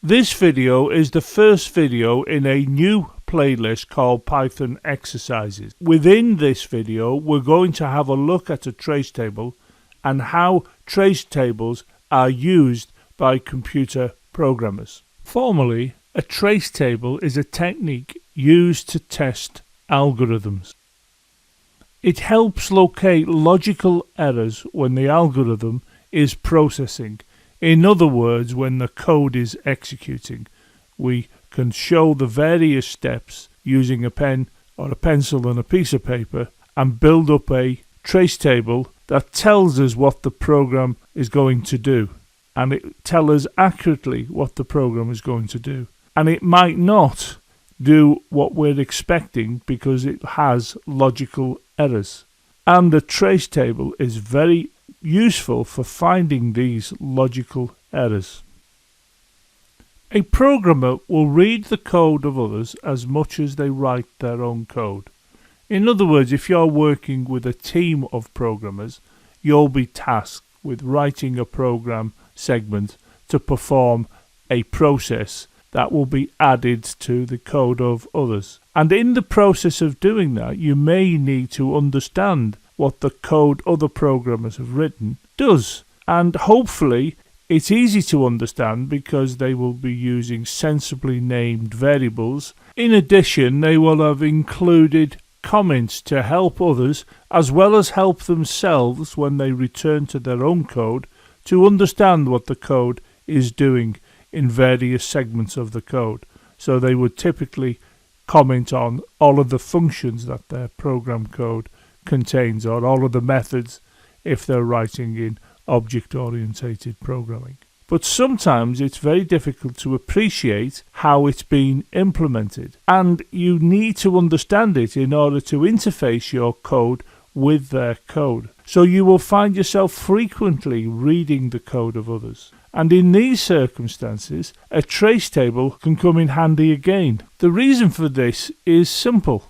This video is the first video in a new playlist called Python Exercises. Within this video, we're going to have a look at a trace table and how trace tables are used by computer programmers. Formally, a trace table is a technique used to test algorithms. It helps locate logical errors when the algorithm is processing. In other words, when the code is executing, we can show the various steps using a pen or a pencil and a piece of paper and build up a trace table that tells us what the program is going to do. And it tells us accurately what the program is going to do. And it might not do what we're expecting because it has logical errors. And the trace table is very useful for finding these logical errors. A programmer will read the code of others as much as they write their own code. In other words, if you're working with a team of programmers, you'll be tasked with writing a program segment to perform a process that will be added to the code of others. And in the process of doing that, you may need to understand what the code other programmers have written does. And hopefully it's easy to understand because they will be using sensibly named variables. In addition, they will have included comments to help others as well as help themselves when they return to their own code to understand what the code is doing in various segments of the code. So they would typically comment on all of the functions that their program code contains or all of the methods if they're writing in object-oriented programming. But sometimes it's very difficult to appreciate how it's been implemented, and you need to understand it in order to interface your code with their code. So you will find yourself frequently reading the code of others. And in these circumstances, a trace table can come in handy again. The reason for this is simple.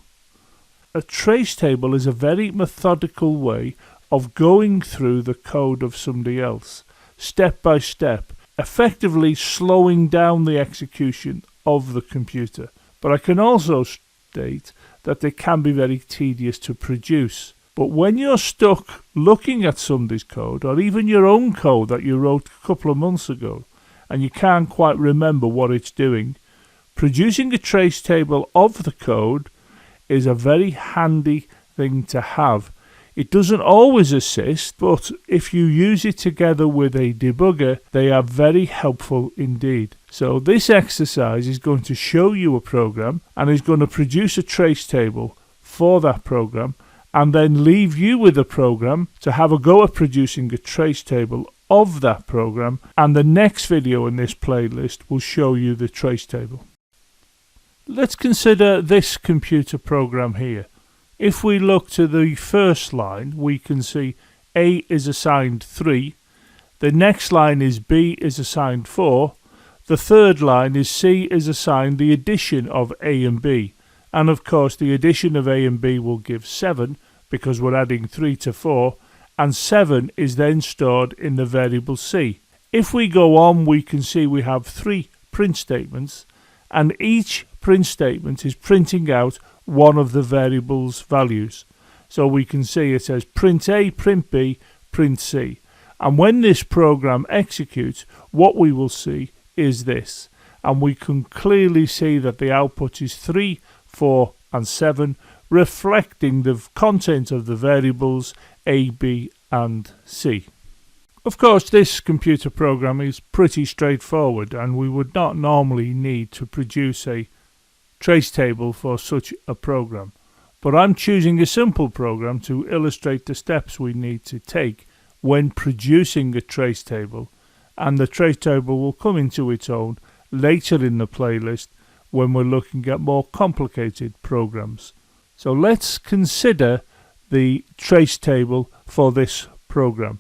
A trace table is a very methodical way of going through the code of somebody else, step by step, effectively slowing down the execution of the computer. But I can also state that they can be very tedious to produce. But when you're stuck looking at somebody's code, or even your own code that you wrote a couple of months ago, and you can't quite remember what it's doing, producing a trace table of the code is a very handy thing to have. It doesn't always assist, but if you use it together with a debugger, they are very helpful indeed. So this exercise is going to show you a program and is going to produce a trace table for that program, and then leave you with a program to have a go at producing a trace table of that program, and the next video in this playlist will show you the trace table. Let's consider this computer program here. If we look to the first line, we can see A is assigned 3, the next line is B is assigned 4, the third line is C is assigned the addition of A and B. And of course the addition of A and B will give 7 because we're adding 3 to 4, and 7 is then stored in the variable C. If we go on, we can see we have 3 print statements, and each print statement is printing out one of the variable's values. So we can see it says print A, print B, print C. And when this program executes, what we will see is this. And we can clearly see that the output is 3, 4 and 7, reflecting the content of the variables A, B and C. Of course, this computer program is pretty straightforward, and we would not normally need to produce a trace table for such a program. But I'm choosing a simple program to illustrate the steps we need to take when producing a trace table, and the trace table will come into its own later in the playlist when we're looking at more complicated programs. So let's consider the trace table for this program.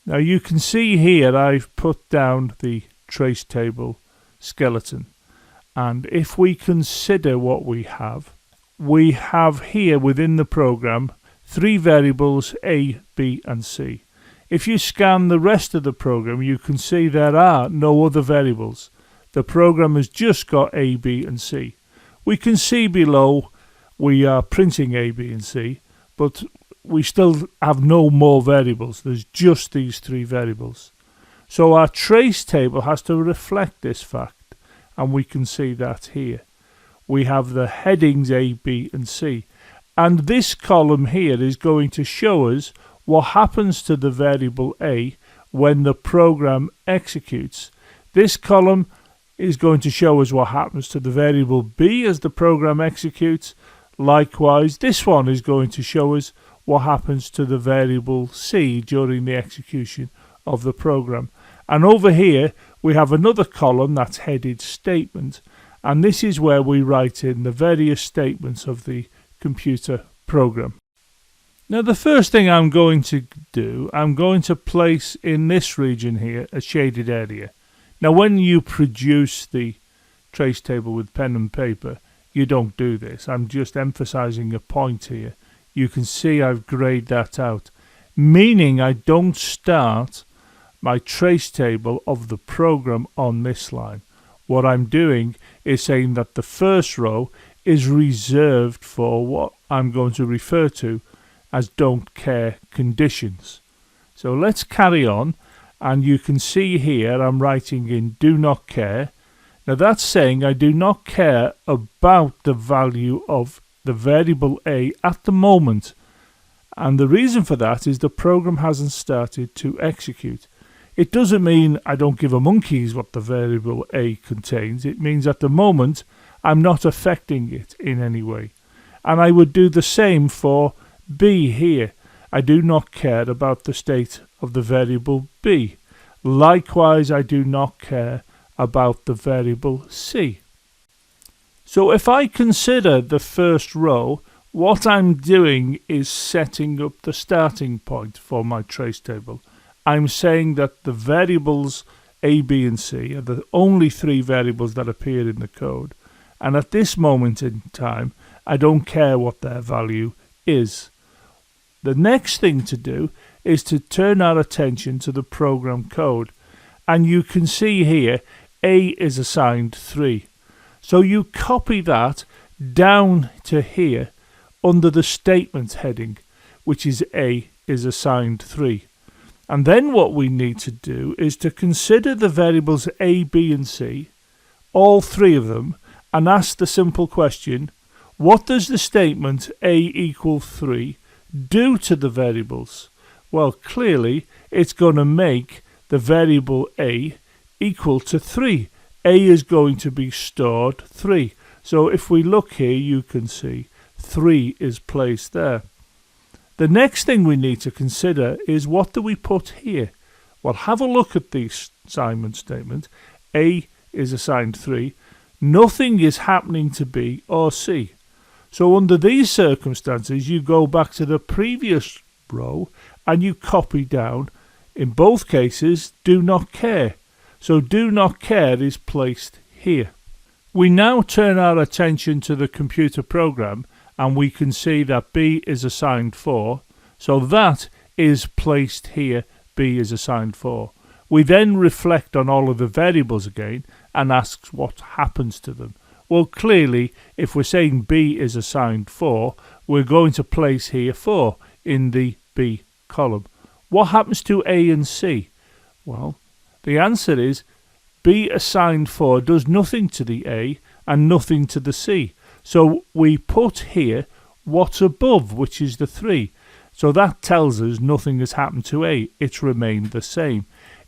Now you can see here I've put down the trace table skeleton, and if we consider what we have here within the program 3 variables A, B and C. If you scan the rest of the program, you can see there are no other variables. The program has just got A, B and C. We can see below we are printing A, B and C, but we still have no more variables. There's just these three variables. So our trace table has to reflect this fact, and we can see that here. We have the headings A, B and C, and this column here is going to show us what happens to the variable A when the program executes. This column is going to show us what happens to the variable B as the program executes. Likewise, this one is going to show us what happens to the variable C during the execution of the program. And over here we have another column that's headed statement, and this is where we write in the various statements of the computer program. Now the first thing I'm going to do, I'm going to place in this region here a shaded area. Now when you produce the trace table with pen and paper, you don't do this. I'm just emphasizing a point here. You can see I've grayed that out, meaning I don't start my trace table of the program on this line. What I'm doing is saying that the first row is reserved for what I'm going to refer to as don't care conditions. So let's carry on, and you can see here I'm writing in do not care. Now that's saying I do not care about the value of the variable A at the moment, and the reason for that is the program hasn't started to execute. It doesn't mean I don't give a monkeys what the variable A contains. It means at the moment I'm not affecting it in any way. And I would do the same for B here. I do not care about the state of the variable B. Likewise, I do not care about the variable C. So if I consider the first row, what I'm doing is setting up the starting point for my trace table. I'm saying that the variables A, B and C are the only three variables that appear in the code, and at this moment in time I don't care what their value is. The next thing to do is to turn our attention to the program code, and you can see here A is assigned 3. So you copy that down to here under the statement heading, which is A is assigned 3. And then what we need to do is to consider the variables A, B and C, all three of them, and ask the simple question, what does the statement A equal 3 do to the variables? Well, clearly it's going to make the variable A equal to 3. A is going to be stored 3. So if we look here, you can see 3 is placed there. The next thing we need to consider is what do we put here? Well, have a look at the assignment statement. A is assigned 3. Nothing is happening to B or C. So under these circumstances, you go back to the previous row and you copy down, in both cases, do not care. So do not care is placed here. We now turn our attention to the computer program, and we can see that B is assigned 4. So that is placed here, B is assigned 4. We then reflect on all of the variables again and ask what happens to them. Well, clearly, if we're saying B is assigned 4, we're going to place here 4 in the B column. What happens to A and C? Well, the answer is B assigned 4 does nothing to the A and nothing to the C. So we put here what's above, which is the 3. So that tells us nothing has happened to A. It's remained the same.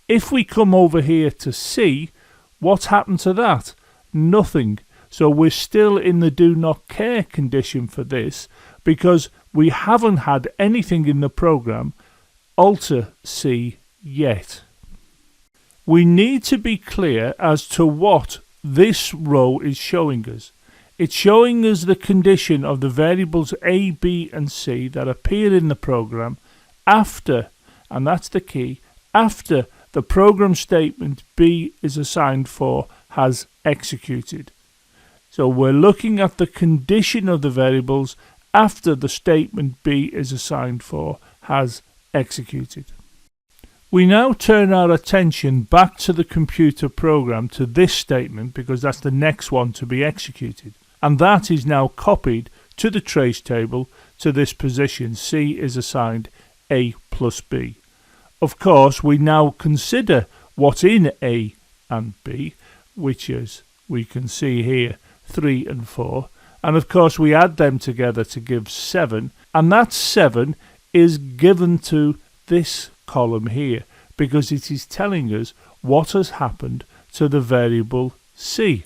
If we come over here to C, what's happened to that? Nothing. So we're still in the do not care condition for this because we haven't had anything in the program alter C yet. We need to be clear as to what this row is showing us. It's showing us the condition of the variables A, B and C that appear in the program after, and that's the key, after the program statement B is assigned 4 has executed. So we're looking at the condition of the variables after the statement B is assigned 4 has executed. We now turn our attention back to the computer program to this statement because that's the next one to be executed. And that is now copied to the trace table to this position. C is assigned A plus B. Of course, we now consider what's in A and B, which is, we can see here, 3 and 4. And of course, we add them together to give 7. And that 7 is given to this column here because it is telling us what has happened to the variable C.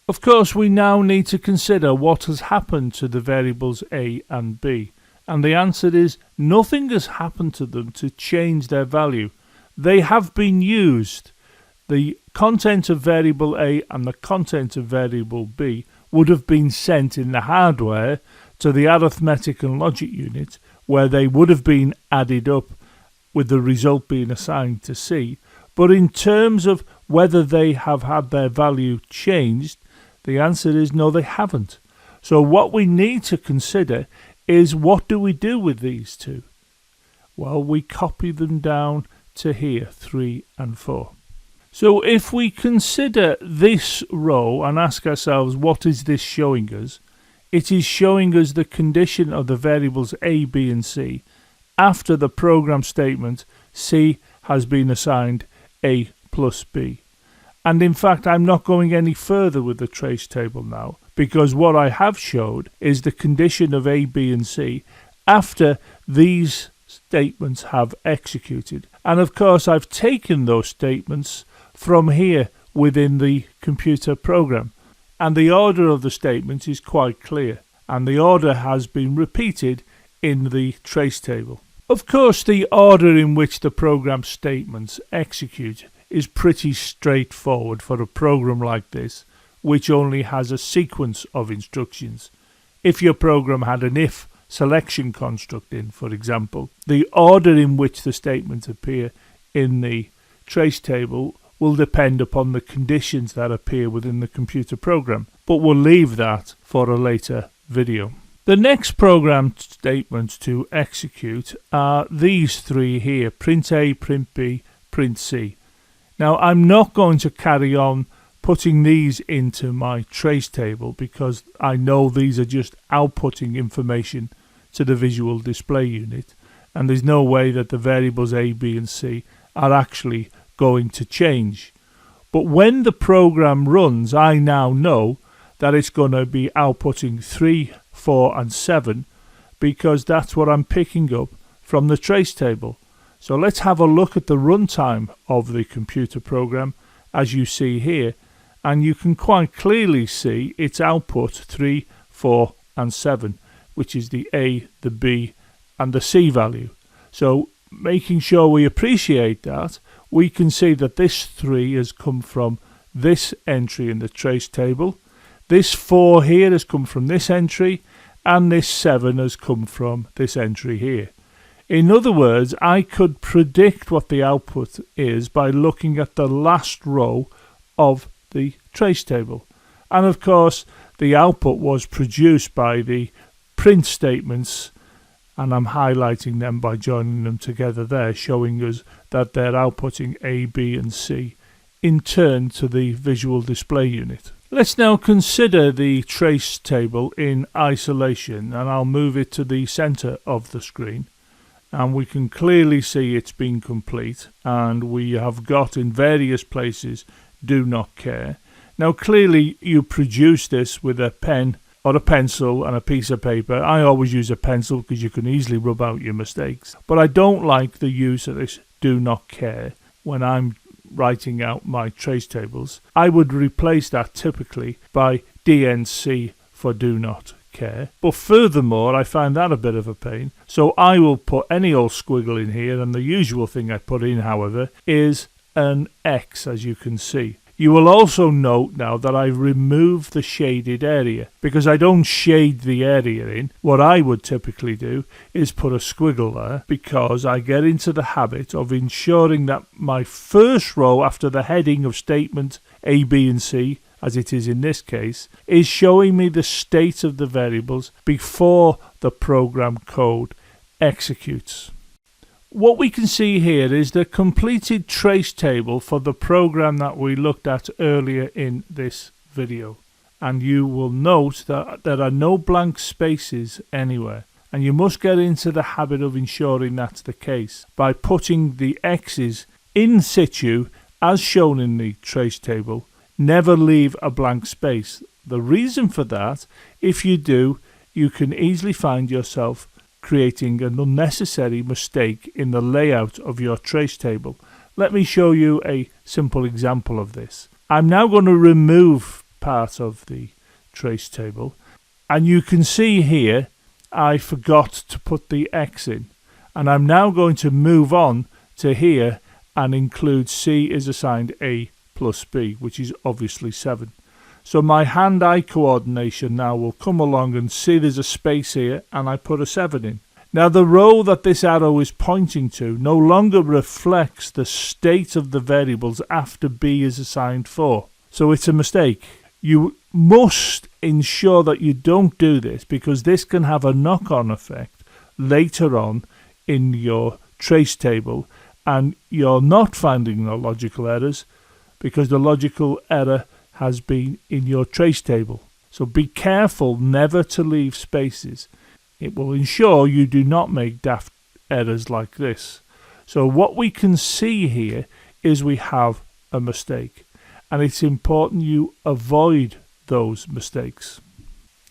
Of course, we now need to consider what has happened to the variables A and B. And the answer is nothing has happened to them to change their value. They have been used. The content of variable A and the content of variable B would have been sent in the hardware to the arithmetic and logic unit, where they would have been added up with the result being assigned to C. But in terms of whether they have had their value changed, the answer is no, they haven't. So what we need to consider is, what do we do with these two? Well, we copy them down to here, 3 and 4. So if we consider this row and ask ourselves, what is this showing us? It is showing us the condition of the variables A, B and C after the program statement C has been assigned A plus B. And in fact, I'm not going any further with the trace table now, because what I have showed is the condition of A, B and C after these statements have executed. And of course, I've taken those statements from here within the computer program. And the order of the statements is quite clear. And the order has been repeated in the trace table. Of course, the order in which the program statements execute is pretty straightforward for a program like this, which only has a sequence of instructions. If your program had an if selection construct in, for example, the order in which the statements appear in the trace table will depend upon the conditions that appear within the computer program, but we'll leave that for a later video. The next program statements to execute are these three here: print A, print B, print C. Now, I'm not going to carry on putting these into my trace table because I know these are just outputting information to the visual display unit, and there's no way that the variables A, B and C are actually going to change. But when the program runs, I now know that it's going to be outputting 3, 4 and 7 because that's what I'm picking up from the trace table. So let's have a look at the runtime of the computer program as you see here, and you can quite clearly see its output 3, 4 and 7, which is the A, the B and the C value. So making sure we appreciate that, we can see that this 3 has come from this entry in the trace table, this 4 here has come from this entry, and this 7 has come from this entry here. In other words, I could predict what the output is by looking at the last row of the trace table. And of course, the output was produced by the print statements, and I'm highlighting them by joining them together there, showing us that they're outputting A, B and C in turn to the visual display unit. Let's now consider the trace table in isolation, and I'll move it to the center of the screen. And we can clearly see it's been complete, and we have got in various places do not care. Now clearly you produce this with a pen or a pencil and a piece of paper. I always use a pencil because you can easily rub out your mistakes, but I don't like the use of this do not care when I'm writing out my trace tables. I would replace that typically by DNC for do not care. But furthermore, I find that a bit of a pain, so I will put any old squiggle in here, and the usual thing I put in, however, is an X, as you can see. You will also note now that I removed the shaded area because I don't shade the area in. What I would typically do is put a squiggle there because I get into the habit of ensuring that my first row after the heading of statement A, B and C, as it is in this case, is showing me the state of the variables before the program code executes. what we can see here is the completed trace table for the program that we looked at earlier in this video. And you will note that there are no blank spaces anywhere. And you must get into the habit of ensuring that's the case by putting the X's in situ as shown in the trace table. Never leave a blank space. The reason for that, if you do, you can easily find yourself creating an unnecessary mistake in the layout of your trace table. Let me show you a simple example of this. I'm now going to remove part of the trace table, and you can see here I forgot to put the X in, and I'm now going to move on to here and include C is assigned A plus B, which is obviously 7. So my hand-eye coordination now will come along and see there's a space here, and I put a 7 in. Now the row that this arrow is pointing to no longer reflects the state of the variables after B is assigned 4. So it's a mistake. You must ensure that you don't do this, because this can have a knock-on effect later on in your trace table, and you're not finding the logical errors because the logical error has been in your trace table. So be careful never to leave spaces. It will ensure you do not make daft errors like this. So what we can see here is we have a mistake, and it's important you avoid those mistakes.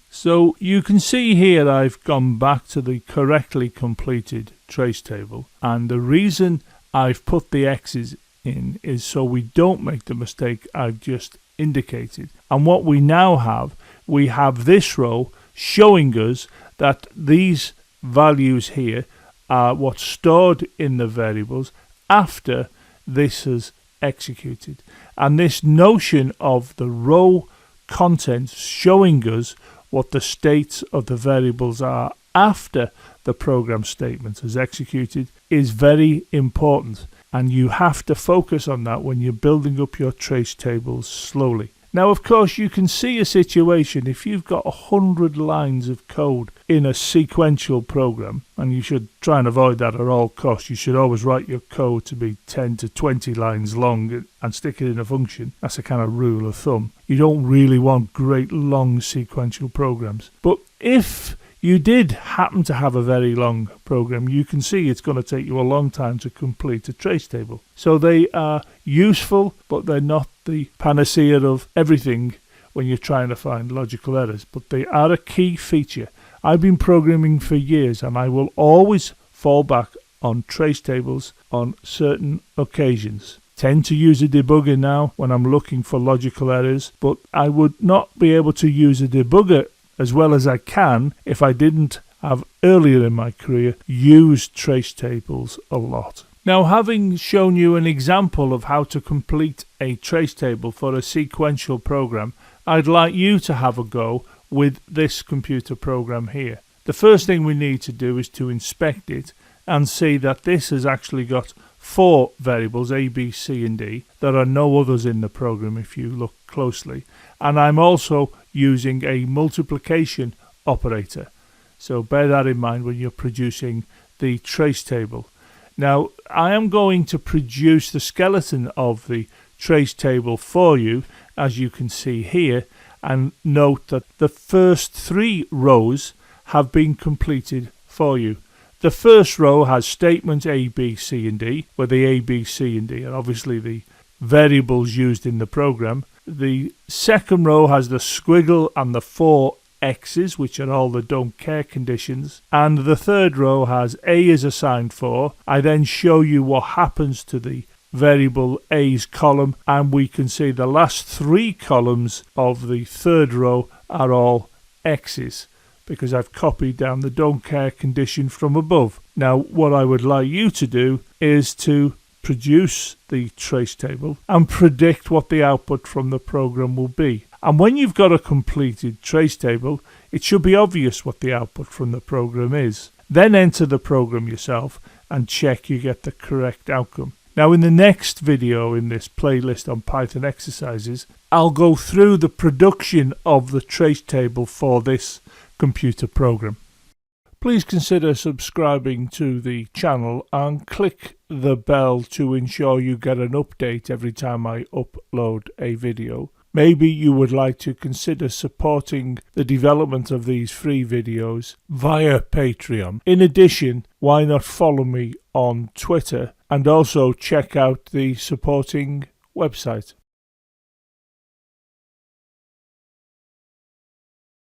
So you can see here I've gone back to the correctly completed trace table, and the reason I've put the X's in is so we don't make the mistake I've just indicated. And what we now have, we have this row showing us that these values here are what's stored in the variables after this is executed. And this notion of the row contents showing us what the states of the variables are after the program statement is executed is very important, and you have to focus on that when you're building up your trace tables slowly. Now, of course, you can see a situation if you've got 100 lines of code in a sequential program, and you should try and avoid that at all costs. You should always write your code to be 10 to 20 lines long and stick it in a function. That's a kind of rule of thumb. You don't really want great long sequential programs. But if you did happen to have a very long program, you can see it's going to take you a long time to complete a trace table. So they are useful, but they're not the panacea of everything when you're trying to find logical errors. But they are a key feature. I've been programming for years, and I will always fall back on trace tables on certain occasions. Tend to use a debugger now when I'm looking for logical errors, but I would not be able to use a debugger as well as I can if I didn't have earlier in my career used trace tables a lot. Now, having shown you an example of how to complete a trace table for a sequential program, I'd like you to have a go with this computer program here. The first thing we need to do is to inspect it and see that this has actually got 4 variables, A, B, C and D. There are no others in the program if you look closely. And I'm also using a multiplication operator. So bear that in mind when you're producing the trace table. Now, I am going to produce the skeleton of the trace table for you, as you can see here, and note that the first 3 rows have been completed for you. The first row has statement A, B, C and D, where the A, B, C and D are obviously the variables used in the program. The second row has the squiggle and the 4 X's, which are all the don't care conditions. And the third row has A is assigned 4. I then show you what happens to the variable A's column, and we can see the last 3 columns of the third row are all X's, because I've copied down the don't care condition from above. Now, what I would like you to do is to produce the trace table and predict what the output from the program will be. And when you've got a completed trace table, it should be obvious what the output from the program is. Then enter the program yourself and check you get the correct outcome. Now, in the next video in this playlist on Python exercises, I'll go through the production of the trace table for this computer program. Please consider subscribing to the channel and click the bell to ensure you get an update every time I upload a video. Maybe you would like to consider supporting the development of these free videos via Patreon. In addition, why not follow me on Twitter and also check out the supporting website.